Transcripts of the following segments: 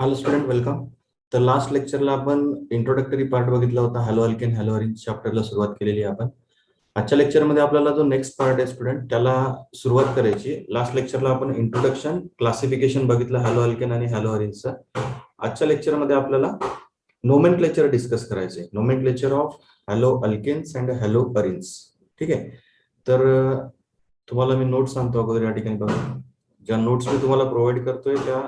Hello student, welcome. तर last लेक्चरला आपण इंट्रोडक्टरी पार्ट बघितला होता. हॅलो अल्केन हॅलो अरेंज चॅप्टरला सुरुवात केलेली आहे आपण. आजच्या लेक्चरमध्ये आपल्याला जो नेक्स्ट पार्ट आहे स्टुडंट, त्याला सुरुवात करायची. लास्ट लेक्चरला आपण इंट्रोडक्शन क्लासिफिकेशन बघितलं हॅलो अल्केन आणि हॅलो अरेंजचं. आजच्या लेक्चरमध्ये आपल्याला नोमेनक्लेचर डिस्कस करायचे. Nomenclature of hello alkanes and haloarene. ठीक आहे. तर तुम्हाला मी नोट्स सांगतो अगोदर या ठिकाणी बघा. ज्या नोट्स मी तुम्हाला प्रोव्हाइड करतोय त्या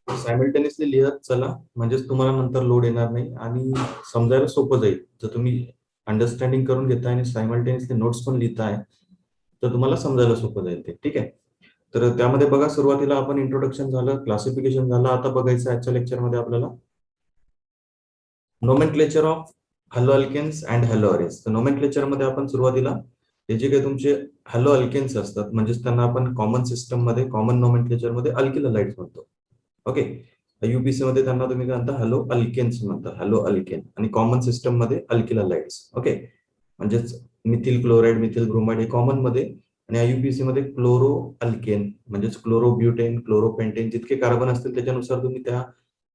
सायमल्टेनियसली लिहत चला, म्हणजेच तुम्हाला नंतर लोड येणार नाही आणि समजायला सोपं जाईल. जर तुम्ही अंडरस्टँडिंग करून घेताय आणि सायमल्टेनियसली नोट्स पण लिहिताय तर तुम्हाला समजायला सोपं जाईल ते. ठीक आहे. तर त्यामध्ये बघा, सुरुवातीला आपण इंट्रोडक्शन झालं, क्लासिफिकेशन झालं. आता बघायचं आजच्या लेक्चरमध्ये आपल्याला nomenclature of hello alkanes and haloarene. तर नोमेनक्लेचर मध्ये आपण सुरुवातीला हे जे काही तुमचे हॅलो अल्केन्स असतात, म्हणजेच त्यांना आपण कॉमन सिस्टम मध्ये, कॉमन नोमेनक्लेचर मध्ये अल्किल हलाइड्स म्हणतो. ओके. युपीसी मध्ये त्यांना तुम्ही काय म्हणता, हॅलो अल्केन्स म्हणता, हॅलो अल्केन. आणि कॉमन सिस्टम मध्ये अल्किल हलाइड्स. ओके. म्हणजेच मिथिल क्लोराइड, मिथिल ब्रोमाइड हे कॉमन मध्ये, आणि आययुपीसी मध्ये क्लोरो अल्केन म्हणजेच क्लोरो ब्युटेन, क्लोरो पेंटेन. जितके कार्बन असतील त्याच्यानुसार तुम्ही त्या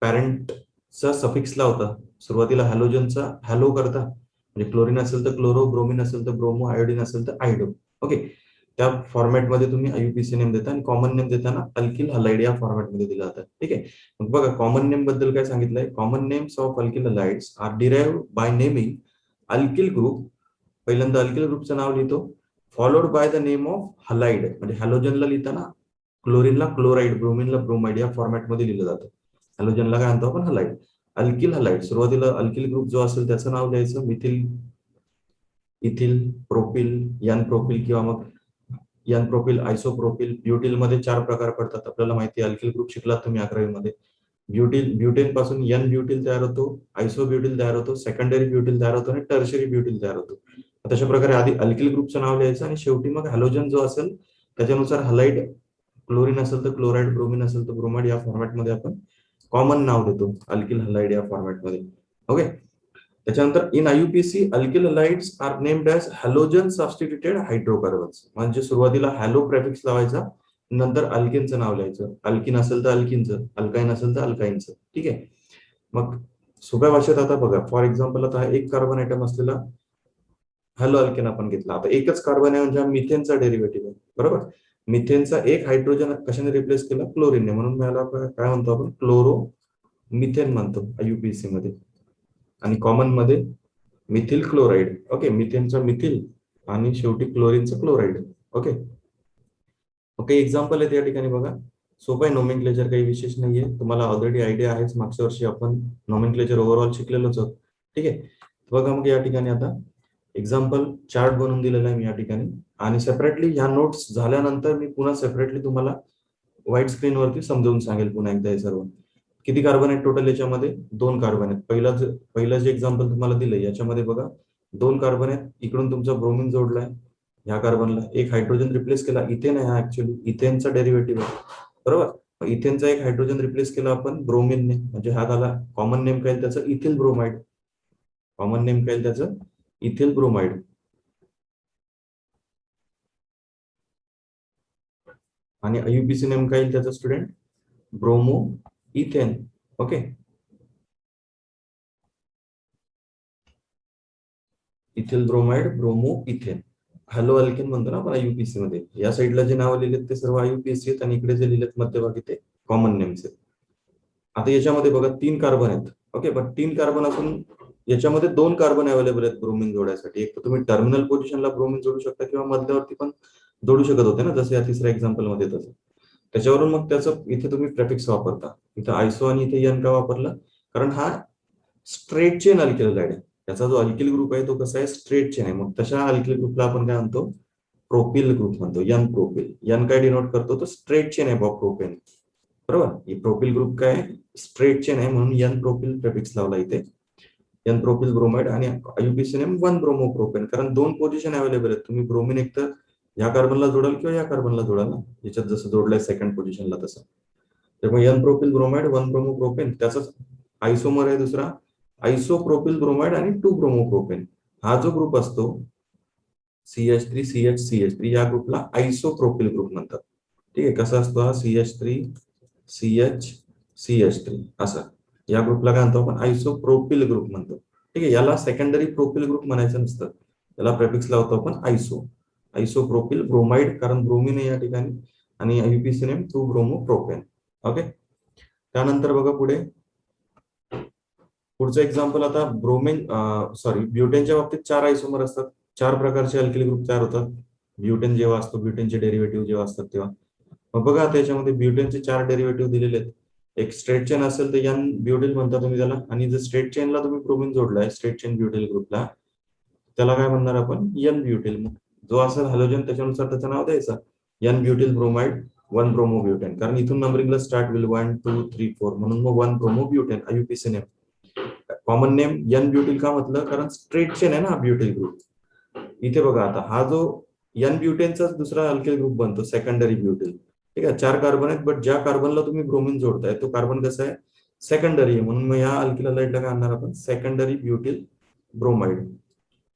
पॅरेंटचा सफिक्स लावता. सुरुवातीला हॅलोजनचा हॅलो करता, म्हणजे क्लोरीन असेल तर क्लोरो, ब्रोमिन असेल तर ब्रोमो, आयोडीन असेल तर आयडो. ओके. त्या फॉर्मॅटमध्ये तुम्ही आययुपीसी नेम देता आणि कॉमन नेम देताना अल्किल हलाइड या फॉर्मॅटमध्ये दिला जातात. ठीक आहे. मग बघा, कॉमन नेम बद्दल काय सांगितलंय. Common names of alkyl halides are derived by naming alkyl group. पहिल्यांदा अल्किल ग्रुपचं नाव लिहितो, followed by the name of halide. म्हणजे हॅलोजनला लिहिताना क्लोरीनला क्लोराइड, ब्रोमिनला ब्रोमाइड या फॉर्मॅटमध्ये लिहिलं जातं. हॅलोजनला काय म्हणतो आपण, हलाइड. अल्किल हलाइड सुरुवातीला अल्किल ग्रुप जो असेल त्याचं नाव द्यायचं. Methyl, ethyl, propyl, n propyl किंवा मग एन प्रोपिल, आयसोप्रोपिल. ब्युटिल मध्ये 4 प्रकार पडतात. आपल्याला माहिती आहे, अल्किल ग्रुप शिकलात तुम्ही 11वी मध्ये. ब्युटेन पासून एन ब्युटिल तयार होतो, आयसो ब्युटिल तयार होतो, सेकंडरी ब्युटिल तयार होतो आणि टर्शरी ब्युटिल तयार होतो. तशा प्रकारे आधी अल्किल ग्रुपचं नाव लिहायचं आणि शेवटी मग हॅलोजन जो असेल त्याच्यानुसार हलाइड, क्लोरीन असेल तर क्लोराइड, ब्रोमिन असेल तर ब्रोमाइड या फॉर्मॅटमध्ये आपण कॉमन नाव देतो अल्किल हलाइड या फॉर्मॅटमध्ये. ओके. त्याच्यानंतर in IUPAC alkyl halides are named as halogen substituted hydrocarbons. म्हणजे सुरुवातीला हॅलो प्रेफिक्स लावायचा, नंतर अल्किनचं नाव लिहायचं. अल्किन असेल तर अल्किनचं, अल्काइन असेल तर अल्काइनचं. ठीक आहे. मग सोप्या भाषेत आता बघा, फॉर एक्झाम्पल आता एक कार्बन आयटम असलेला हॅलो अल्केन आपण घेतला. आता एकच कार्बन आहे म्हणजे मिथेनचा डेरिव्हेटिव्ह आहे, बरोबर. मिथेनचा एक हायड्रोजन कशाने रिप्लेस केला, क्लोरीनने. म्हणून मला काय म्हणतो आपण, क्लोरो मिथेन म्हणतो आययुपीसी मध्ये. आणि कॉमन मध्ये मिथिल क्लोराइड. ओके. मिथेनचा मिथिल आणि शेवटी क्लोरीनचं क्लोराइड. ओके. ओके. एक्झाम्पल आहे त्या ठिकाणी बघा. सोपं आहे नोमेनक्लेचर, काही विशेष नाहीये. तुम्हाला ऑलरेडी आयडिया आहेच, मागच्या वर्षी आपण नोमेनक्लेचर ओव्हरऑल शिकलेलोच आहोत. ठीक आहे. बघा मग या ठिकाणी आता एक्झाम्पल चार्ट बनवून दिलेला आहे मी या ठिकाणी. आणि सेपरेटली ह्या नोट्स झाल्यानंतर मी पुन्हा सेपरेटली तुम्हाला व्हाईट स्क्रीनवरती समजावून सांगेल पुन्हा एकदा हे सर्व. किती कार्बन आहेत टोटल याच्यामध्ये, 2 कार्बन आहेत. पहिलं जे एक्झाम्पल तुम्हाला दिलंय याच्यामध्ये बघा 2 कार्बन आहेत. इकडून तुमचा ब्रोमिन जोडलाय, ह्या कार्बनला एक हायड्रोजन रिप्लेस केला. इथेन आहे हा, ऍक्च्युअली इथेनचा डेरिव्हेटिव्ह आहे, बरोबर. इथेनचा एक हायड्रोजन रिप्लेस केला आपण ब्रोमिनने, म्हणजे हा झाला कॉमन नेम काय त्याचं, इथिल ब्रोमाइड. कॉमन नेम काय त्याचं, इथिल ब्रोमाइड. आणि आययुपीसी नेम काय त्याचं student, bromo ethane. Okay. Ethyl bromide, bromo ethane, hello alkane म्हणतो ना आपण आययुपीसी मध्ये. या साईडला जे नाव लिहिलेत ते सर्व आययुपीसी आहेत आणि इकडे जे लिहिलेत मध्यभागी ते कॉमन नेम्स आहेत. आता याच्यामध्ये बघा 3 कार्बन आहेत. ओके. पण 3 कार्बन असून याच्यामध्ये 2 कार्बन अवेलेबल आहेत ब्रोमिन जोडायसाठी. एक तर तुम्ही टर्मिनल पोझिशनला ब्रोमिन जोडू शकता किंवा मध्यवर्ती पण जोडू शकत होते ना, जसं या तिसऱ्या एक्झाम्पल मध्ये तसं. त्याच्यावरून मग त्याचं इथे तुम्ही प्रेफिक्स वापरता. इथं आयसो आणि इथे एन का वापरलं, कारण हा स्ट्रेट चेन अल्किल हलाइड आहे. त्याचा जो अल्किल ग्रुप आहे तो कसा आहे, स्ट्रेट चेन आहे. मग तशा अल्किल ग्रुपला आपण काय म्हणतो, प्रोपिल ग्रुप म्हणतो. N propyl. एन काय डिनोट करतो, तो स्ट्रेट चेन आहे प्रोपेन, बरोबर. प्रोपिल ग्रुप काय, स्ट्रेट चेन आहे, म्हणून एन प्रोपिल प्रेफिक्स लावला इथे. एन प्रोपिल ब्रोमाइड आणि आययुपीसी नेम 1 ब्रोमो प्रोपेन. कारण 2 पोझिशन अवेलेबल आहेत. तुम्ही ब्रोमिन एक तर या कार्बनला जोडाल किंवा या कार्बनला जोडाल ना, याच्यात जसं जोडलंय सेकंड पोझिशनला तसं. त्यामुळे n propyl bromide, 1 bromopropane. त्याचाच आयसोमर आहे दुसरा, आयसोप्रोपिल ब्रोमाइड आणि 2 ब्रोमो प्रोपेन. हा जो ग्रुप असतो CH3 CH CH3 या ग्रुपला आयसोप्रोपिल ग्रुप म्हणतात. ठीक आहे. कसा असतो हा, CH3 CH CH3 असं. या ग्रुपला काय म्हणतो आपण आयसोप्रोपिल ग्रुप म्हणतो. ठीक आहे, याला सेकंडरी प्रोपिल ग्रुप म्हणायचं नसतं, याला प्रेफिक्स लावतो आपण आयसोप्रोपिल ब्रोमाइड, कारण ब्रोमिन आहे या ठिकाणी, आणि IUPAC name 2 bromo propane. Okay, त्यानंतर बघा पुढचं एक्झाम्पल. आता ब्युटेनच्या बाबतीत 4 आयसोमर असतात, 4 प्रकारचे अल्किल ग्रुप तयार होतात ब्युटेन जेव्हा असतो, ब्युटेनचे डेरिव्हेटिव्ह जेव्हा असतात तेव्हा. मग बघा त्याच्यामध्ये ब्युटेनचे 4 डेरिव्हेटिव्ह दिलेले आहेत. एक स्ट्रेट चेन असेल तर एन ब्युटेल म्हणता तुम्ही त्याला, आणि जर स्ट्रेट चेनला तुम्ही ब्रोमिन जोडलाय स्ट्रेट चेन ब्युटेल ग्रुपला, त्याला काय म्हणणार आपण एन ब्युटेल. जो असेल हॅलोजन त्याच्यानुसार त्याचं नाव द्यायचं, एन ब्युटेल ब्रोमाइड 1 ब्रोमो ब्युटेन, कारण इथून नंबरिंगला स्टार्ट होईल 1 2 3 4, म्हणून मग 1 bromo butane IUPAC name. Common name n butyl का म्हटलं, कारण स्ट्रेट चेन आहे ना ब्युटेल ग्रुप. इथे बघा आता हा जो एन ब्युटेनचाच दुसरा अल्किल ग्रुप बनतो सेकंडरी ब्युटेल. ठीक आहे, 4 कार्बन आहेत, बट ज्या कार्बनला तुम्ही ब्रोमिन जोडताय तो कार्बन कसा आहे, सेकंडरी आहे, म्हणून मग या अल्किल हलाइडला काय आणणार आपण सेकंडरी ब्युटेल ब्रोमाइड,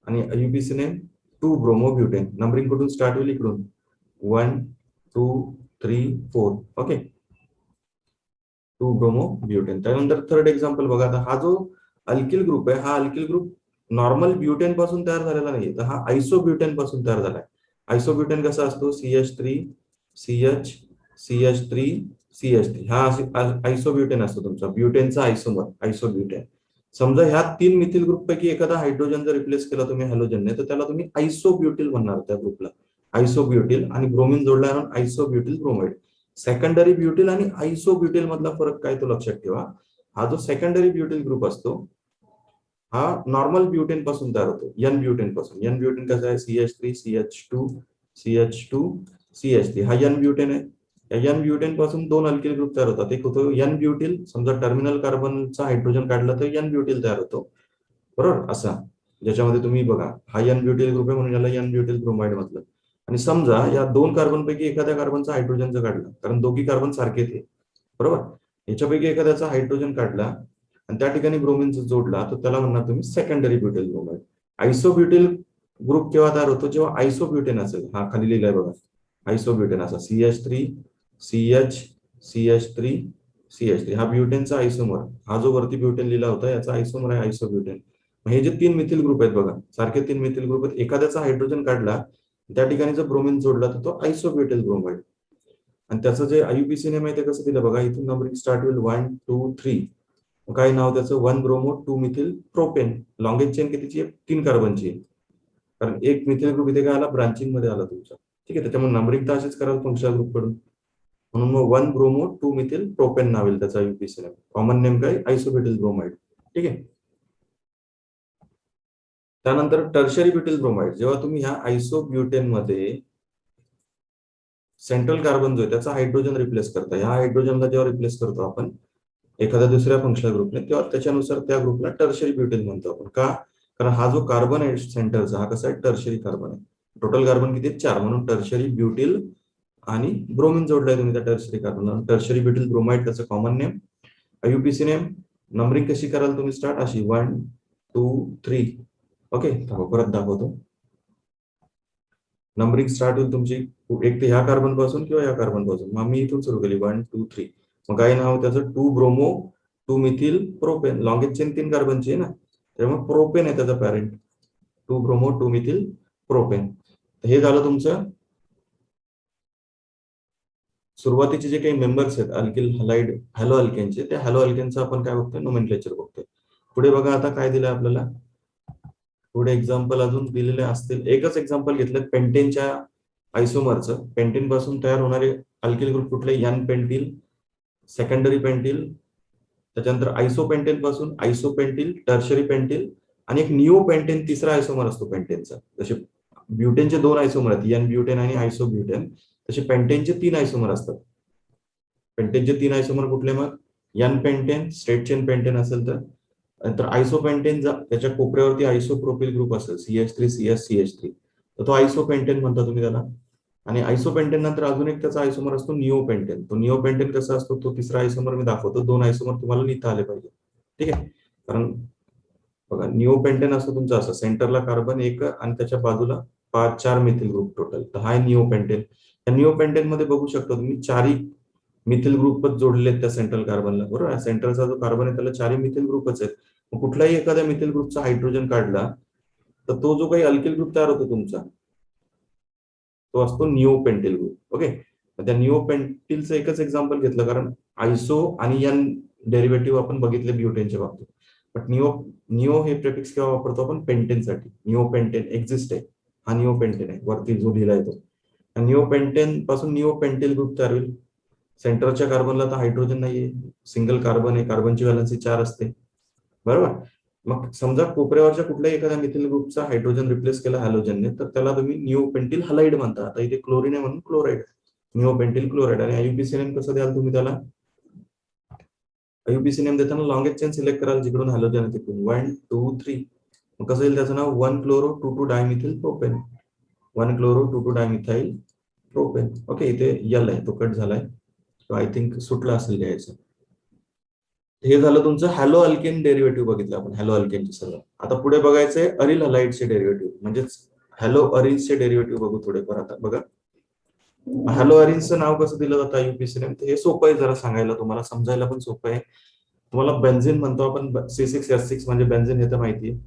आणि IUPAC name 2 bromo butane. Numbering कुठून स्टार्ट होईल, इकडून 1 2 3 4. Okay, 2 bromo butane. त्यानंतर थर्ड एक्झाम्पल बघा. आता हा जो अल्किल ग्रुप आहे, हा अल्किल ग्रुप नॉर्मल ब्युटेन पासून तयार झालेला नाही, तर हा आयसोब्युटेन पासून तयार झालाय. आयसोब्युटेन कसा असतो, CH3 CH CH3 CH3, हा आयसोब्युटेन असतो तुमचा, ब्युटेनचा आयसोमर आयसोब्युटेन. समजा ह्या 3 मिथिल ग्रुप पैकी एखादा हायड्रोजन जर रिप्लेस केला तुम्ही हॅलोजनने, तर त्याला तुम्ही आयसोब्युटिल म्हणणार त्या ग्रुपला, आयसोब्युटिल, आणि ब्रोमिन जोडला म्हणून आयसोब्युटिल ब्रोमाइड. सेकंडरी ब्युटिल आणि आयसोब्युटिल मधला फरक काय तो लक्षात ठेवा. हा जो सेकंडरी ब्युटिल ग्रुप असतो हा नॉर्मल ब्युटेन पासून तयार होतो, एन ब्युटेन पासून. एन ब्युटेन कसं आहे, CH3 CH2 CH2 CH3, हा एन ब्युटेन आहे. या एन ब्युटेन पासून 2 अल्किल ग्रुप तयार होतात. एक होतो एन ब्युटिल, समजा टर्मिनल कार्बनचा हायड्रोजन काढला तर एन ब्युटिल तयार होतो, बरोबर असा. ज्याच्यामध्ये तुम्ही बघा हा एन ब्युटिल ग्रुप आहे म्हणून याला एन ब्युटिल ब्रोमाइड म्हटलं. आणि समजा या 2 कार्बन पैकी एखाद्या कार्बनचा हायड्रोजनचा काढला, कारण दोघी कार्बन सारखेच आहे, बरोबर. याच्यापैकी एखाद्याचा हायड्रोजन काढला आणि त्या ठिकाणी ब्रोमिन जोडला, तर त्याला म्हणणार तुम्ही सेकंडरी ब्युटेल ब्रोमाइड. आयसोब्युटेल ग्रुप केव्हा तयार होतो, जेव्हा आयसोब्युटेन असेल. हा खाली लिहिलाय बघा, आयसोब्युटेन असा CH3 CH CH3 CH3, हा ब्युटेनचा आयसोमर. हा जो वरती ब्युटेन लिहिला होता याचा आयसोमर आहे आयसोब्युटेन. हे जे 3 मिथिल ग्रुप आहेत बघा, सारखे 3 मिथिल ग्रुप आहेत, एखाद्याचा हायड्रोजन काढला त्या ठिकाणी जर ब्रोमिन जोडला तर तो आयसोब्युटेल ब्रोमाइड. आणि त्याचं जे IUPAC नेम आहे ते कसं दिलं बघा, इथून नंबरिंग स्टार्ट होईल 1 2 3. काय नाव त्याचं, 1 bromo 2 methyl propane. Longest chain कितीची आहे, 3 कार्बनची आहे, कारण एक मिथिल ग्रुप इथे काय आला, ब्रांचिंग मध्ये आला तुमचा. ठीक आहे, त्याच्यामुळे नंबरिंग तर असेच कराल फंक्शनल ग्रुप कडून, म्हणून मग 1 ब्रोमो 2 मिथिल प्रोपेन नाव येईल त्याचा IUPAC नेम. कॉमन नेम काय, आयसोब्युटिल ब्रोमाइड. ठीक आहे, त्यानंतर टर्शरी ब्युटिल ब्रोमाइड. जेव्हा तुम्ही ह्या आयसोब्युटेन मध्ये सेंट्रल कार्बन जो आहे त्याचा हायड्रोजन रिप्लेस करता, ह्या हायड्रोजनला जेव्हा रिप्लेस करतो आपण एखाद्या दुसऱ्या फंक्शनल ग्रुपने, तेव्हा त्याच्यानुसार त्या ग्रुपला टर्शरी ब्युटेन म्हणतो आपण. का, कारण हा जो कार्बन आहे सेंटरचा हा कसा आहे, टर्शरी कार्बन आहे. टोटल कार्बन किती, 4, म्हणून टर्शरी ब्युटिल, आणि ब्रोमिन जोडलाय तुम्ही त्या टर्शरी कार्बनला, टर्शरी ब्युटिल ब्रोमाइड त्याचं common name. IUPAC name numbering कशी कराल तुम्ही स्टार्ट, अशी 1 2 3. ओके, परत दाखवतो. नंबरिंग स्टार्ट होईल तुमची एक तर ह्या कार्बन पासून किंवा या कार्बन पासून. मग मी इथून सुरू केली 1 2 3. मग काय नाव त्याचं, 2 bromo 2 methyl propane. Longest chain 3 कार्बनची आहे ना, त्यामुळे प्रोपेन आहे त्याचा पॅरेंट, 2 ब्रोमो 2 मिथिल प्रोपेन. हे झालं तुमचं सुरुवातीचे जे काही मेंबर्स आहेत अल्किल हलाइड हॅलो अल्केनचे, त्या हॅलो अल्केनचं आपण काय बघतोय, नोमेनक्लेचर बघतोय. पुढे बघा आता काय दिलं आपल्याला, पुढे एक्झाम्पल अजून दिलेले असतील. एकच एक्झाम्पल घेतलं पेंटेनच्या आयसोमरचं. पेंटेन पासून तयार होणारे अल्किल ग्रुप कुठले, एन पेंटिल, सेकंडरी पेंटिल, त्याच्यानंतर आयसोपेंटेन पासून आयसोपेंटिल, टर्शरी पेंटिल, आणि एक निओ पेंटेन तिसरा आयसोमर असतो पेंटेनचा. जसे ब्युटेनचे 2 आयसोमर आहेत, एन ब्युटेन आणि आयसोब्युटेन, तसे पेंटेनचे 3 आयसोमर असतात. पेंटेनचे 3 आयसोमर कुठले मग, n pentane straight chain pentane असेल तर, नंतर आयसोपेंटेन त्याच्या कोपऱ्यावरती आयसोप्रोपिल ग्रुप असेल CH3 CH3, तर तो आयसोपेंटेन म्हणता तुम्ही त्याला. आणि आयसोपेंटेन नंतर अजून एक त्याचा आयसोमर असतो निओपेंटेन. तो निओपेंटेन कसा असतो, तो तिसरा आयसोमर मी दाखवतो. 2 आयसोमर तुम्हाला लिहिता आले पाहिजे. ठीक आहे, कारण बघा निओपेंटेन असतो तुमचा असं, सेंटरला कार्बन एक आणि त्याच्या बाजूला 4 मिथिल ग्रुप टोटल, तर हा निओपेंटेन. या निओपेंटेन मध्ये बघू शकता तुम्ही 4 मिथिल ग्रुपच जोडलेले आहेत त्या सेंट्रल कार्बनला, बरोबर. सेंट्रलचा जो कार्बन आहे त्याला चारही मिथिल ग्रुपच आहेत. मग कुठलाही एखाद्या मिथिल ग्रुपचा हायड्रोजन काढला तर तो जो काही अल्किल ग्रुप तयार होतो तुमचा, तो असतो निओपेंटिल ग्रुप. ओके. त्या निओपेंटिलचं एकच एक्झाम्पल घेतलं कारण आयसो आणि एन डेरिव्हेटिव्ह आपण बघितले ब्युटेनच्या बाबतीत. बट निओ हे प्रेफिक्स केव्हा वापरतो आपण? पेंटेनसाठी. निओपेंटेन एक्झिस्ट आहे, हा निओपेंटेन आहे वरती जो लिहिला येतो. निओपेंटेन पासून निओपेंटिल ग्रुप तयार होईल. सेंटरच्या कार्बनला तर हायड्रोजन नाहीये, सिंगल कार्बन आहे, कार्बनची व्हॅलन्सी 4 असते, बरोबर. मग समजा कोपऱ्यावरच्या कुठल्याही एखाद्या मिथिल ग्रुपचा हायड्रोजन रिप्लेस केला हॅलोजनने तर त्याला तुम्ही निओपेंटिल हलाइड म्हणता. आता इथे क्लोरीन आहे म्हणून क्लोराइड, निओपेंटिल क्लोराइड. आणि आयुपीसी नेम कसं द्याल तुम्ही त्याला? आयुपीसी नेम देताना लॉंगेस्ट चेन सिलेक्ट कराल जिकडून हॅलोजन आहे तिकडून 1 2 3. मग कसं येईल त्याचं नाव? 1 chloro 2 2 dimethyl propane. 1 chloro 2 2 dimethyl propane. Okay. इथे यल आहे, तो कट झालाय, आय थिंक सुटला असेल लिहायचं. हे झालं तुमचं हॅलो अल्केन डेरिव्हेटिव्ह बघितलं आपण, हॅलो अल्केनचे सर्व. आता पुढे बघायचंय अरिल हलाइडचे डेरिव्हेटिव्ह, म्हणजेच हॅलो अरिल्सचे डेरिव्हेटिव्ह बघू थोडेफार. आता बघा, हॅलो अरिल्सचं नाव कसं दिलं जातं आयुपीसी नेम? हे सोपं आहे जरा सांगायला, तुम्हाला समजायला पण सोपं आहे. तुम्हाला बेन्झिन म्हणतो आपण, C6H6 म्हणजे बेन्झिन, हे तर माहिती आहे.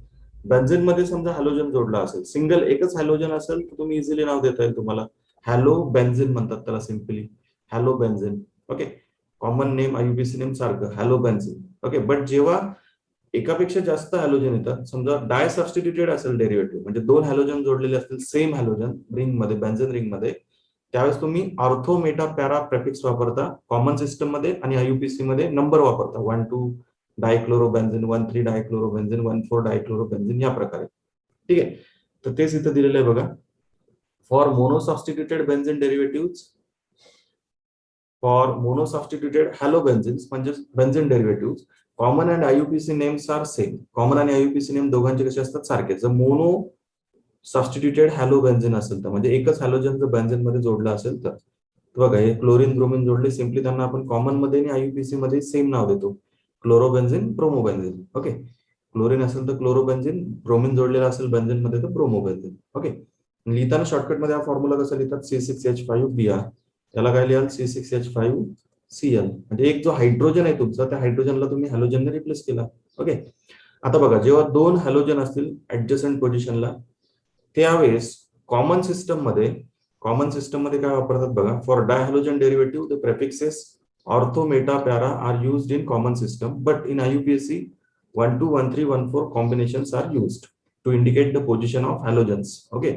बेन्झिन मध्ये समजा हॅलोजन जोडला असेल, सिंगल एकच हॅलोजन असेल तर तुम्ही इझिली नाव देता येईल तुम्हाला, हॅलो बेन्झिन म्हणतात त्याला simply, halo benzene. Okay. Common name IUPAC name सारखं, हॅलो बेन्झिन. ओके. बट जेव्हा एकापेक्षा जास्त हॅलोजन येतात, समजा डाय सबस्टिट्युटेड असेल डेरिव्हेटिव्ह, म्हणजे 2 हॅलोजन जोडलेले असतील सेम हॅलोजन रिंग मध्ये, बेन्झिन रिंग मध्ये, त्यावेळेस तुम्ही ऑर्थो मेटा पॅरा प्रेफिक्स वापरता कॉमन सिस्टम मध्ये, आणि आयुपीसी मध्ये नंबर वापरता 1 2 डायक्लोरोबेन्झिन, 1 3 डायक्लोरोबेन्झिन, 1 4 डायक्लोरोबेन्झिन, या प्रकारे. ठीक आहे. तर तेच इथं दिलेलं आहे बघा. For monosubstituted benzene derivative, for monosubstituted halobenzenes म्हणजे benzene derivative, common and IUPAC names are same. Common आणि आयुपीसी नेम दोघांचे कसे असतात? सारखे. जर मोनो सबस्टिट्युटेड हॅलोबेन्झिन असेल तर, म्हणजे एकच हॅलोजन जर बेन्झिन मध्ये जोडला असेल तर, बघा हे क्लोरीन ब्रोमिन जोडले, सिम्पली त्यांना आपण कॉमन मध्ये आणि आयुपीसी मध्ये सेम नाव देतो, क्लोरोबेन्झिन ब्रोमोबेन्झिन. ओके. क्लोरीन असेल तर क्लोरोबेन्झिन, ब्रोमिन जोडलेला असेल बेन्झिन मध्ये तर ब्रोमोबेन्झिन. ओके. लिहिताना शॉर्टकट मध्ये हा फॉर्म्युला कसा लिहितात? C6H5Br, त्याला काय लिहाल? C6H5Cl. म्हणजे एक जो हायड्रोजन आहे तुमचा, त्या हायड्रोजनला तुम्ही हॅलोजनने रिप्लेस केला. ओके. आता बघा, जेव्हा 2 हॅलोजन असतील ऍडजसंट पोझिशनला, त्यावेळेस कॉमन सिस्टम मध्ये, कॉमन सिस्टम मध्ये काय वापरतात बघा? For dihalogen derivative the prefixes ortho meta para are used in common system, but in IUPAC 1 2 1 3 1 4 combinations are used to indicate the position of halogens. Okay.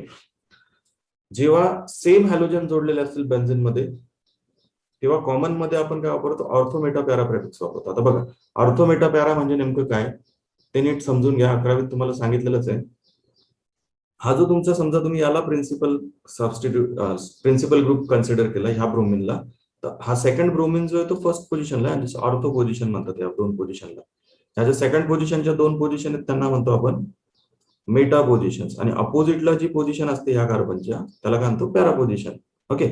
जेव्हा same halogen जोडलेले असतील benzene मध्ये, तेव्हा common मध्ये आपण काय वापरतो? ऑर्थोमेटा पॅरा प्रेफिक्स वापरतो. आता बघा, ऑर्थोमेटा पॅरा म्हणजे नेमकं काय ते नीट समजून घ्या. 11वीत तुम्हाला सांगितलेलंच आहे. हा जो तुमचा, समजा तुम्ही याला principal substitute principal group consider केला ह्या ब्रोमिनला, तर हा सेकंड ब्रोमिन जो आहे तो फर्स्ट पोझिशनला आहे, आणि ऑर्थो पोझिशन म्हणतात या 2 पोझिशनला. ह्याच्या सेकंड पोझिशनच्या 2 पोझिशन आहेत त्यांना म्हणतो आपण मेटा पोझिशन्स, आणि अपोजिटला जी पोझिशन असते ह्या कार्बनच्या त्याला काय म्हणतो? Para position. ओके.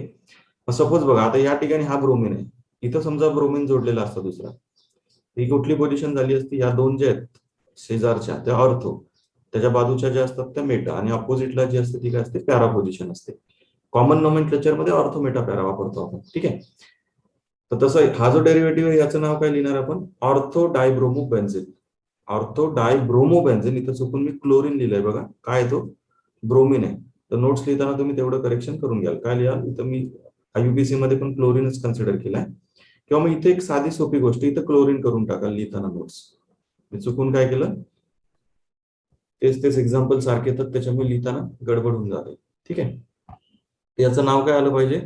सपोज बघा, आता या ठिकाणी हा ब्रोमिन आहे, इथं समजा ब्रोमिन जोडलेला असतो दुसरा, ही कुठली पोझिशन झाली असती? या 2 जे आहेत शेजारच्या त्या ऑर्थो, त्याच्या बाजूच्या ज्या असतात त्या मेटा, आणि अपोजिटला जी असते ती काय असते? पॅरा पोझिशन असते. कॉमन नोमेनक्लेचर मध्ये ऑर्थो मेटा पॅरा वापरतो आपण. ठीक आहे. तर तसं हा जो डेरिव्हेटिव्ह आहे याचं नाव काय लिहिणार आपण? Ortho dibromo benzene. Ortho dibromo benzene. इथं चुकून मी क्लोरीन लिहिलंय बघा, काय तो? ब्रोमिन आहे. तर नोट्स लिहिताना तुम्ही तेवढं करेक्शन करून घ्याल. काय लिहाल? इथं मी आयुपीसी मध्ये पण क्लोरीनच कन्सिडर केलाय, किंवा मग इथे एक साधी सोपी गोष्ट, इथं क्लोरीन करून टाकाल लिहिताना नोट्स. मी चुकून काय केलं? तेच तेच एक्झाम्पल सारखे येतात, त्याच्यामुळे लिहिताना गडबड होऊन जाते. ठीक आहे. याचं नाव काय आलं पाहिजे?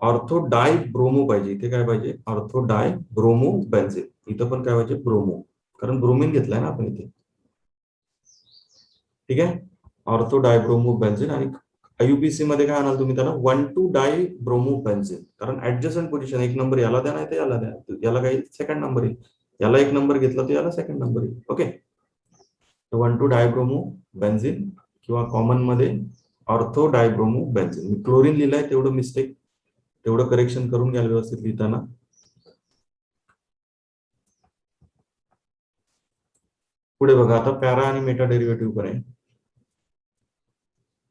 ऑर्थो डाय ब्रोमो पाहिजे. इथे काय पाहिजे? ऑर्थो डाय ब्रोमो बेन्झिन. इथं पण काय पाहिजे? ब्रोमो, कारण ब्रोमिन घेतलाय ना आपण इथे. ठीक आहे. ऑर्थो डाय ब्रोमो बेन्झिन. आणि आयुपीसी मध्ये काय आणाल तुम्ही त्याला? 1 2 डाय ब्रोमो बेन्झिन, कारण ऍडजस्टंट पोझिशन, एक नंबर याला द्या नाही तर याला द्या, याला काही सेकंड नंबर येईल, याला एक नंबर घेतला तर याला सेकंड नंबर येईल. ओके. 1 2 डायब्रोमो बेन्झिन, किंवा कॉमन मध्ये ऑर्थो डायब्रोमो बेन्झिन. मी क्लोरीन लिहिलंय, तेवढं मिस्टेक, तेवढं करेक्शन करून घ्याल व्यवस्थित लिहिताना. पुढे बघा, आता पॅरा आणि मेटा डेरिव्हेटिव्ह पण आहे.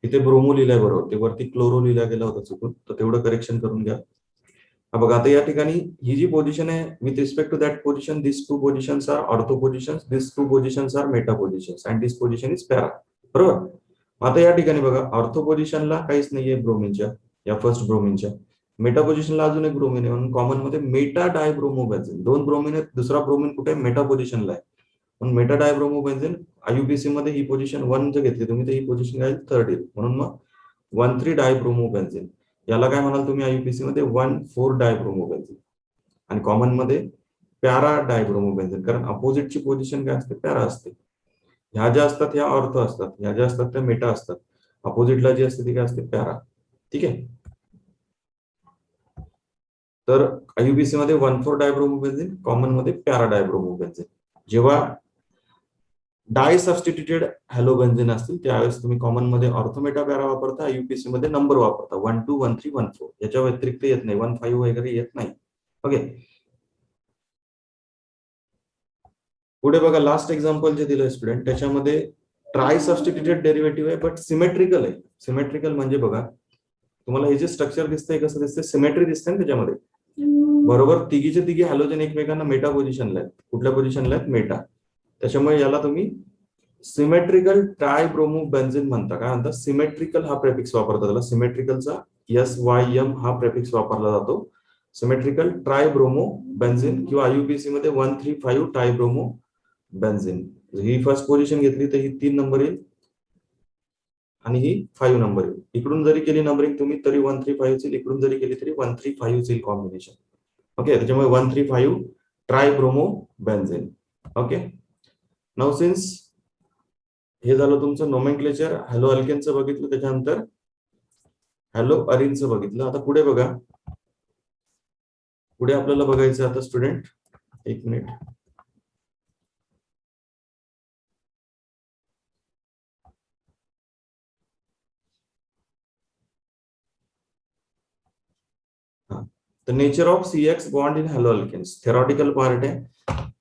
इथे ब्रोमो लिहिलाय बरोबर, ते वरती क्लोरो लिहिला गेला होता चुकून, तर तेवढं करेक्शन करून घ्या. बघा आता या ठिकाणी ही जी पोझिशन आहे with respect to that position this two positions are ortho positions, this two positions are meta positions and this position is para. बरोबर. आता या ठिकाणी बघा ऑर्थो पोझिशनला काहीच नाहीये ब्रोमिनच्या, या फर्स्ट ब्रोमिनच्या. मेटा पोझिशनला अजून एक ब्रोमिन आहे म्हणून कॉमन मध्ये मेटा डायब्रोमोबेन्झीन. दोन ब्रोमिन आहेत, दुसरा ब्रोमिन कुठे मेटा पोझिशनला आहे म्हणून मेटा डायब्रोमोबेन्झीन. आयुपीसी मध्ये ही पोझिशन 1 जर घेतली तुम्ही तर ही पोझिशन काय थर्ड येईल म्हणून मग 1,3 डायब्रोमोबेन्झीन. याला काय म्हणाल तुम्ही आयुपीसी मध्ये 1,4 डायब्रोमोबेन्झीन. आणि कॉमन मध्ये पॅरा डायब्रोमोबेन्झीन, कारण अपोजिटची पोझिशन काय असते पॅरा असते. ह्या ज्या असतात ह्या ऑर्थो असतात, ह्या ज्या असतात त्या मेटा असतात. अपोजिटला जी असते ती काय असते पॅरा. ठीक आहे. तर आयुबीसी मध्ये 1,4 डायब्रोमोबेन्झीन, कॉमन मध्ये पॅरा डायब्रोमोबेन्झीन. जेव्हा डाय सबस्टिट्युटेड हॅलोबेन्झीन असतील त्यावेळेस तुम्ही कॉमन मध्ये ऑर्थोमेटा पॅरा वापरता, आयुपीसी मध्ये नंबर वापरता 1, 2, 1, 3, 1, 4. याच्या व्यतिरिक्त येत नाही, 1, 5 वगैरे येत नाही. ओके. पुढे बघा लास्ट एक्झाम्पल जे दिलंय स्टुडंट त्याच्यामध्ये ट्राय सबस्टिट्युटेड डेरिव्हेटिव्ह आहे बट सिमेट्रिकल आहे. सिमेट्रिकल म्हणजे बघा तुम्हाला हे जे स्ट्रक्चर दिसतंय कसं दिसतंय, सिमेट्री दिसतंय ना त्याच्यामध्ये. बरोबर. तिघीचे तिघी हॅलोजन एकमेकांना मेटा पोझिशनला आहेत. कुठल्या पोझिशनला आहेत मेटा. त्याच्यामुळे याला तुम्ही सिमेट्रिकल ट्रायब्रोमोबेन्झीन म्हणता. काय म्हणता सिमेट्रिकल हा प्रेफिक्स वापरतात त्याला. सिमेट्रिकलचा SYM हा प्रेफिक्स वापरला जातो. सिमेट्रिकल ट्रायब्रोमोबेन्झीन किंवा आयुपीसी मध्ये 135 ट्रायब्रोमोबेन्झीन. ही फर्स्ट पोझिशन घेतली तर ही 3 नंबर येईल आणि ही 5 नंबर येईल. इकडून जरी केली नंबरिंग तुम्ही तरी 135 येईल, इकडून जरी केली तरी 135 येईल कॉम्बिनेशन. ओके. त्याच्यामुळे 135 ट्रायब्रोमोबेन्झीन. ओके. नाउ सिन्स हे झालं तुमचं नोमेनक्लेचर. हॅलो अल्केनचं बघितलं, त्याच्यानंतर हॅलो अरिनचं बघितलं. आता पुढे बघा, पुढे आपल्याला बघायचं आता स्टुडंट, एक minute. The nature of CX bond in haloalkanes. Theoretical part आहे.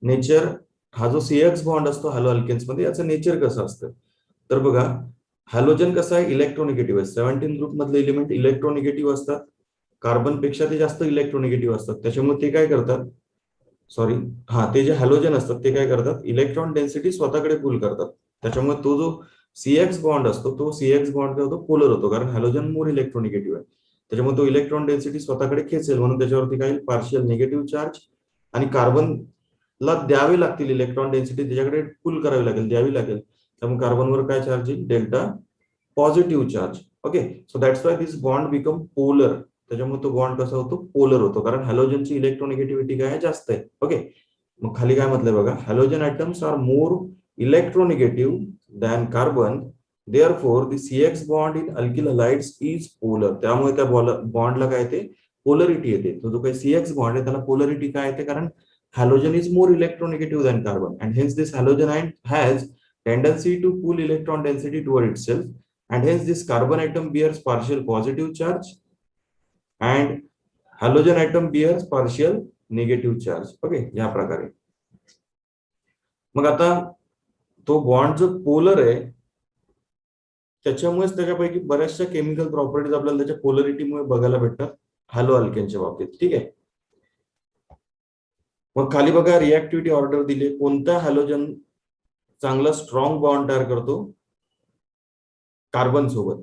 नेचर हा जो CX बॉन्ड असतो हॅलो अल्केन्स मध्ये याचं नेचर कसं असतं तर बघा हॅलोजन कसं आहे इलेक्ट्रोनिगेटिव्ह आहे. 17 ग्रुप मधले एलिमेंट इलेक्ट्रोनिगेटिव्ह असतात. कार्बन पेक्षा ते जास्त इलेक्ट्रोनिगेटिव्ह असतात. त्याच्यामुळे ते काय करतात, सॉरी ते जे हॅलोजन असतात ते काय करतात इलेक्ट्रॉन डेन्सिटी स्वतःकडे पुल करतात. त्याच्यामुळे तो जो CX बॉन्ड असतो तो CX बॉन्ड काय होतो पोलर होतो, कारण हॅलोजन मोर इलेक्ट्रोनिगेटिव्ह आहे. त्याच्यामुळे तो इलेक्ट्रॉन डेन्सिटी स्वतःकडे खेचेल म्हणून त्याच्यावरती काय पार्शियल निगेटिव्ह चार्ज आणि कार्बनला द्यावे लागतील इलेक्ट्रॉन डेन्सिटी त्याच्याकडे पुल करावी लागेल, द्यावी लागेल. त्यामुळे कार्बनवर काय चार्ज येईल delta positive charge. Okay. So that's why this bond become polar. त्याच्यामुळे तो बॉन्ड कसा होतो पोलर होतो, कारण हॅलोजनची इलेक्ट्रोनिगेटिव्हिटी काय जास्त आहे. ओके. मग खाली काय म्हटलंय बघा halogen atoms are more electronegative than carbon, therefore the CX bond in alkyl halides is polar. त्यामुळे त्या बॉन्डला काय येते पोलरिटी येते. तो जो काही CX बॉन्ड आहे त्याला पोलरिटी काय येते, कारण halogen is more electronegative than carbon and hence this halogen ion has tendency to pull electron density toward itself and hence this carbon atom bears partial positive charge and halogen atom bears partial negative charge. Okay. या प्रकारे. मग आता तो bond जो polar आहे त्याच्यामुळेच त्याच्यापैकी बऱ्याचशा केमिकल प्रॉपर्टीज आपल्याला त्याच्या पोलरिटीमुळे बघायला भेटतात हॅलो अल्केनच्या बाबतीत. ठीक आहे. मग खाली बघा रिएक्टिव्हिटी ऑर्डर दिली. कोणता हॅलोजन चांगला स्ट्रॉंग बॉन्ड तयार करतो कार्बन सोबत,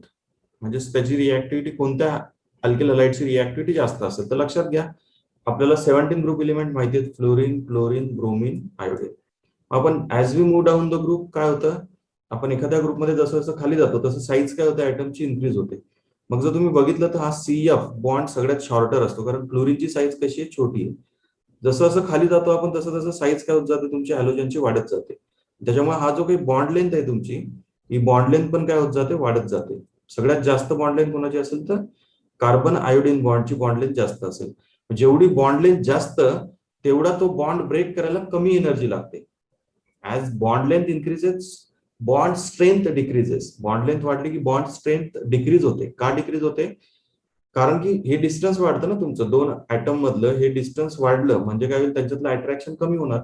म्हणजे त्याची रिएक्टिव्हिटी कोणत्या अल्किल हॅलाइडची रिएक्टिव्हिटी जास्त असेल. तर लक्षात घ्या आपल्याला 17 ग्रुप एलिमेंट माहिती आहेत फ्लोरीन, क्लोरीन, ब्रोमीन, आयोडीन. आपण as we move down the group काय होतं आपण एखाद्या ग्रुपमध्ये जसं जसं खाली जातो तसं साईज काय होते ऍटमची इन्क्रीज होते. मग जर तुम्ही बघितलं तर हा CF बॉन्ड सगळ्यात शॉर्टर असतो, कारण क्लोरीनची साईज कशी आहे छोटी आहे. जसं जसं खाली जातो आपण तसं तसं साईज काय होत जाते तुमची हॅलोजनची वाढत जाते. त्याच्यामुळे हा जो काही बॉन्ड लेंथ आहे तुमची ही बॉन्ड लेंथ पण काय होत जाते वाढत जाते. सगळ्यात जास्त बॉन्ड लेंथ कोणाची असेल तर कार्बन आयोडीन बॉन्डची बॉन्ड लेंथ जास्त असेल. जेवढी बॉन्ड लेंथ जास्त तेवढा तो बॉन्ड ब्रेक करायला कमी एनर्जी लागते. As bond length increases bond strength decreases. Bond length वाढली की बॉन्ड स्ट्रेंथ डिक्रीज होते. का डिक्रीज होते, कारण की हे डिस्टन्स वाढतं ना तुमचं दोन ऍटम मधलं, हे डिस्टन्स वाढलं म्हणजे काय होईल त्यांच्यातलं अट्रॅक्शन कमी होणार.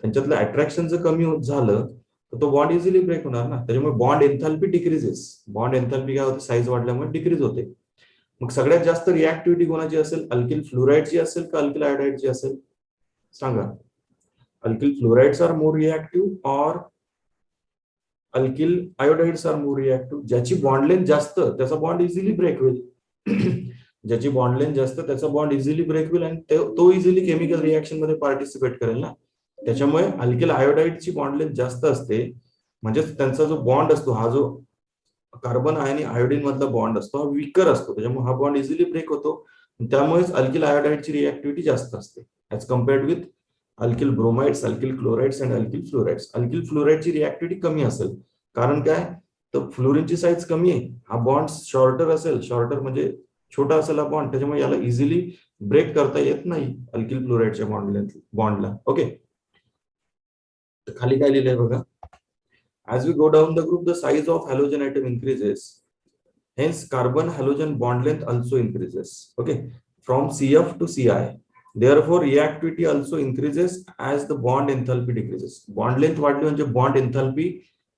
त्यांच्यातलं अट्रॅक्शन जर कमी झालं तर तो बॉन्ड इझिली ब्रेक होणार ना. त्याच्यामुळे बॉन्ड एन्थॅल्पी डिक्रीजेस. बॉन्ड एन्थॅल्पी काय होते साईज वाढल्यामुळे डिक्रीज होते. मग सगळ्यात जास्त रिॲक्टिव्हिटी कोणाची असेल, अल्किल फ्लोराईडची असेल का अल्किल आयोडाईडची असेल, सांगा. Alkyl fluorides are more reactive or alkyl iodides are more reactive. ज्याची बॉन्ड लेंथ जास्त त्याचा बॉन्ड इझिली ब्रेक होईल. ज्याची बॉन्ड लेंथ जास्त त्याचा बॉन्ड इझिली ब्रेक होईल आणि तो इझिली केमिकल रिॲक्शन मध्ये पार्टिसिपेट करेल ना. त्याच्यामुळे अल्किल आयोडाईडची बॉन्ड लेंथ जास्त असते, म्हणजेच त्यांचा जो बॉन्ड असतो, हा जो कार्बन आणि आयोडीन मधला बॉन्ड असतो हा वीकर असतो, त्याच्यामुळे हा बॉन्ड इझिली ब्रेक होतो. त्यामुळेच अल्किल आयोडाईडची रिॲक्टिव्हिटी जास्त असते as compared with alkyl bromides, alkyl chlorides and alkyl fluorides. Alkyl फ्लोराइडची रिॲक्टिव्हिटी कमी असेल, कारण काय, तर फ्लोरीनची साईज कमी आहे, हा बॉन्ड शॉर्टर असेल, शॉर्टर म्हणजे छोटा असेल हा बॉन्ड, त्याच्यामुळे याला इझिली ब्रेक करता येत नाही अल्किल फ्लोराइडच्या बॉन्डला. ओके, तर खाली काय लिहिलंय बघा. As we go down the group, the size of halogen atom increases. Hence, carbon halogen bond length also increases. Okay, from CF to CI. Therefore, reactivity also increases as the bond enthalpy decreases. Bond length वाढली म्हणजे bond enthalpy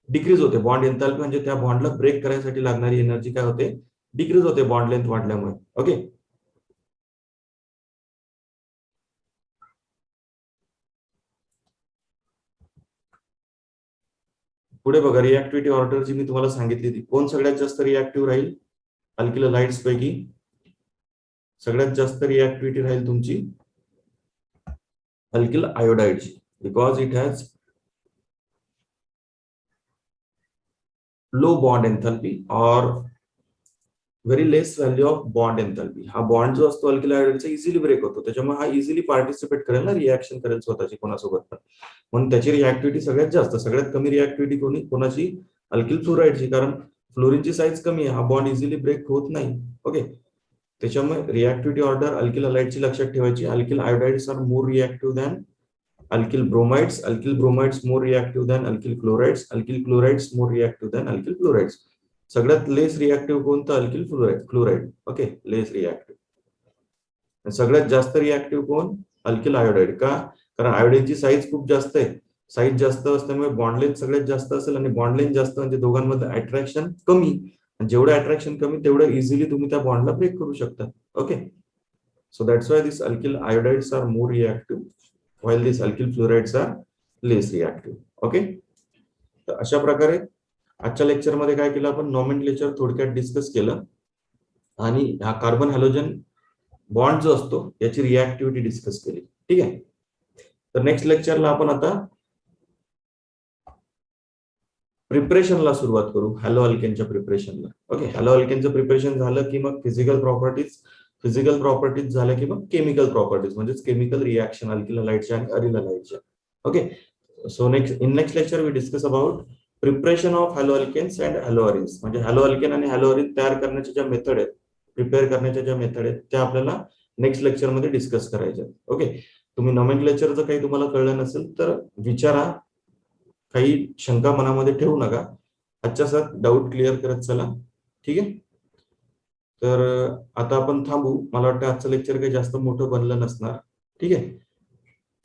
decrease होते. Bond enthalpy म्हणजे त्या बॉन्डला break करायसाठी लागणारी energy काय होते, decrease होते बॉन्ड लेंथ वाढल्यामुळे. ओके, पुढे बघा, रिॲक्टिव्हिटी ऑर्डर जी मी तुम्हाला सांगितली ती, कोण सगळ्यात जास्त रिॲक्टिव्ह राहील अल्किलाइड्स पैकी. सगळ्यात जास्त रिॲक्टिव्हिटी राहील तुमची अल्किल आयोडाइडची, because it has low bond enthalpy और very less value of bond enthalpy. हा बॉन्ड जो असतो अल्किल आयोडाइडचा इझिली ब्रेक होतो, त्याच्यामुळे हा इझिली पार्टिसिपेट करेल ना, रिॲक्शन करेल स्वतःची कोणासोबत पण, म्हणून त्याची रिॲक्टिव्हिटी सगळ्यात जास्त. सगळ्यात कमी रिॲक्टिव्हिटी कोणाची, अल्किल फ्लोराइडची, कारण फ्लोरीनची साईज कमी आहे, हा बॉन्ड इझिली ब्रेक होत नाही. ओके, त्याच्यामुळे रिॲक्टिव्हिटी ऑर्डर अल्किल हलाइडची लक्षात ठेवायची. Alkyl iodides are more reactive than alkyl bromides, alkyl bromides more reactive than alkyl chlorides, alkyl chlorides more reactive than alkyl fluorides. सगळ्यात लेस रिॲक्टिव्ह कोणतं, अल्किल क्लोराइड. ओके, लेस reactive. सगळ्यात जास्त reactive कोण, alkyl iodide. का, कारण आयोडीनची size खूप जास्त आहे, साईज जास्त असल्यामुळे बॉन्ड लेंथ सगळ्यात जास्त असेल, आणि बॉन्ड लेंथ जास्त म्हणजे दोघांमध्ये अट्रॅक्शन कमी, जेवढं अट्रॅक्शन कमी तेवढं इझिली तुम्ही त्या बॉन्डला ब्रेक करू शकता. Okay, so that's why these alkyl iodides are more reactive while these alkyl fluorides are less reactive. Okay, तर अशा प्रकारे आजच्या लेक्चर मध्ये काय केलं आपण, नॉमेनक्लेचर थोडक्यात डिस्कस केलं, आणि हा कार्बन हॅलोजन बॉन्ड जो असतो याची रिॲक्टिव्हिटी डिस्कस केली. ठीक आहे, तर नेक्स्ट लेक्चरला आपण आता प्रिपरेशनला सुरुवात करू, हॅलो अल्केनच्या प्रिपरेशनला. ओके, हॅलो अल्केनचं प्रिपरेशन झालं की मग फिजिकल प्रॉपर्टीज झाल्या की मग केमिकल प्रॉपर्टीज, म्हणजेच केमिकल रिॲक्शन अल्किल हलाइडच्या आणि अरिल हलाइडच्या. Okay, so next lecture we discuss about preparation of hello alkanes and halo arenes, म्हणजे हॅलो अल्केन आणि हॅलो अरिन तयार करण्याच्या ज्या मेथड आहेत, प्रिपेअर करण्याच्या ज्या मेथड आहेत, त्या आपल्याला नेक्स्ट लेक्चर मध्ये डिस्कस करायच्या. ओके, तुम्ही नॉमेनक्लेचरचं काही तुम्हाला कळलं नसेल तर विचारा, काही शंका मनामध्ये ठेवू नका, आजच्या साथ डाऊट क्लिअर करत चला. ठीक आहे, तर आता आपण थांबू. मला वाटतं आजचं लेक्चर काही जास्त मोठं बनलं नसणार. ठीक आहे,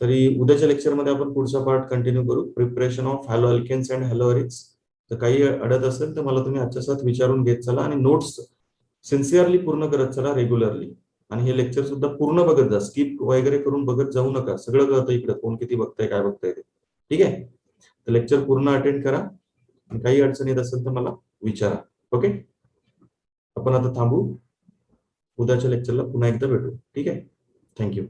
तरी उद्याच्या लेक्चरमध्ये आपण पुढचा पार्ट कंटिन्यू करू, preparation of hello alkanes and halo arenes. तर काही अडत असेल तर मला तुम्ही आजच्या साथ विचारून घेत चला, आणि नोट्स सिन्सिअरली पूर्ण करत चला रेग्युलरली, आणि हे लेक्चर सुद्धा पूर्ण बघत जा, स्किप वगैरे करून बघत जाऊ नका. सगळं कळतं इकडे, कोण किती बघताय काय बघताय ते. ठीक आहे, तर लेक्चर पूर्ण अटेंड करा, काही अडचण येत असेल तर मला विचारा. ओके, आपण आता थांबू, उद्याच्या लेक्चरला पुन्हा एकदा भेटू. ठीक आहे, थँक्यू.